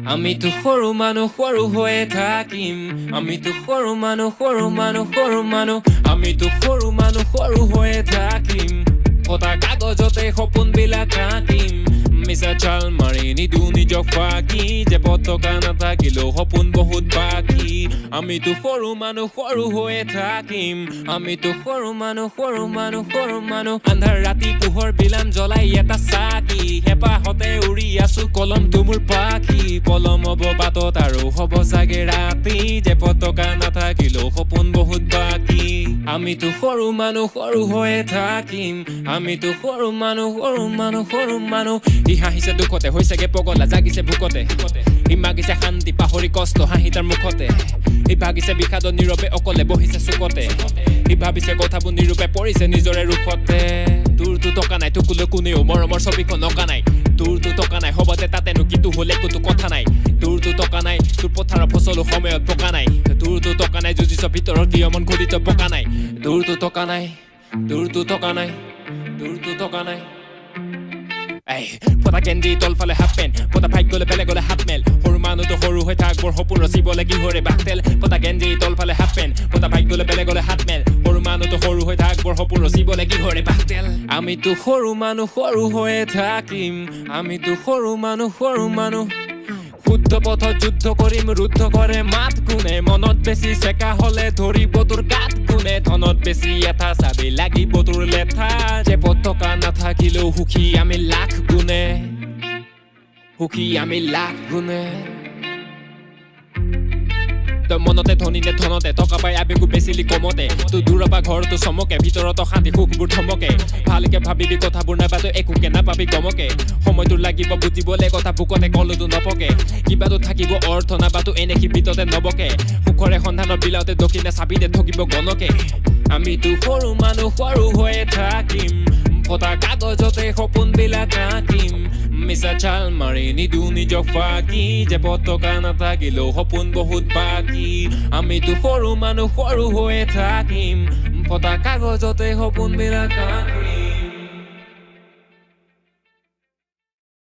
আমি তো সৰু মানুহ সৰু হৈয়ে থাকিম আমি তো সৰু মানুহ আমি তো সৰু মানুহ সৰু হৈয়ে থাকিম ফটা কাগজতে সপোনবিলাক আঁকিম মিছা চাল মাৰি নিদিওঁ নিজক ফাঁকি যে পতকা নাথাকিলেও সপোন বহুত বাকী আমি তো সৰু মানুহ সৰু হৈয়ে থাকিম আমি তো সৰু মানুহ আন্ধাৰ ৰাতি পোহৰ বিলাম জ্বলাই এটা চাকি হেঁপাহতে উৰি আছো কলমটো মোৰ পাখি পলম হ'ব বাটত আৰু হ'ব চাগে ৰাতি যে পতকা নাথাকিলেও সপোন বহুত বাকী আমি তো সৰু মানুহ সৰু হৈয়ে থাকিম আমি তো সৰু মানুহ ই হাঁহিছে দুখতে হৈছেগে পগলা জাগিছে ভোকতে ই মাগিছে শান্তি পাহৰি কষ্ট হাঁহি তাৰ মুখতে ই ভাগিছে বিষাদত নীৰৱে অকলে বহিছে চুকতে ই ভাবিছে কথাবোৰ নিৰূপে পৰিছে নিজৰে ৰূপতে তোৰতো টকা নাই তোকলৈ কোনেও মৰমৰ ছবিখন অঁকা নাই তোৰতো টকা নাই হবতে তাতেনো কিন্তু হলে একোতো কথা নাই তোৰতো টকা নাই তোৰ পথাৰৰ ফচলো সময়ত পকা নাই তোৰতো টকা নাই যুঁজিছ ভিতৰৰ কিয় মন ঘূৰিত পকা নাই তোৰতো টকা নাই পতা কেন্দি তলফালে হাফ পেণ্ট পতা ফাইট গলে বেলেগ গলে হাফ মেল সৰু মানুহতো সৰু হৈ থাক বৰ সপোন ৰচিবলে গিহৰে বাকতেল পতা কেন্দি তলফালে হাফ পেণ্ট পতা ফাইট গলে বেলেগ গলে হাফ মেল সৰু মানুহতো সৰু হৈ থাক বৰ সপোন ৰচিবলে গিহৰে বাকতেল আমিতো সৰু মানুহ সৰু হৈয়ে থাকিম আমিতো সৰু মানুহ শুদ্ধ পথত যুদ্ধ কৰিম ৰুদ্ধ কৰে মাত কোনে মনত বেছি চেকা হলে ধৰিব তোৰ গাত কোনে ধনত বেছি এটা চাবি লাগিব তোৰ লেঠা যে পতকা নাথাকিলেও সুখী আমি লাখ গুণে তই মনতে ধনীনে ধনতে টকা পাই আবেগো বেচিলি কমতে তোৰ দূৰৰ পৰা ঘৰটো চমকে ভিতৰত শান্তি সুখবোৰ থমকে ভালকে ভাবিবি কথাবোৰ নাপাতো একোকে নাপাবি গমকে সময়টোৰ লাগিব বুজিবলে কথা বুকতে কলতো নপকে কিবাতো থাকিব অৰ্থ নাপাতো এনে সীমিততে নবকে সুখৰে সন্ধানৰ বিলাওতে দক্ষিণে চাবিতে থকিব গণকে আমিতো সৰু মানুহ সৰু হৈয়ে থাকিম ফটা কাগজতে সপোনবিলাক আঁকিম মিছা চাল মাৰি নিদিওঁ নিজক ফাঁকি যে পতকা নাথাকিলেও সপোন বহুত বাকী আমিতো সৰু মানুহ সৰু হৈয়ে থাকিম ফটা কাগজতে সপোনবিলাক আঁকিম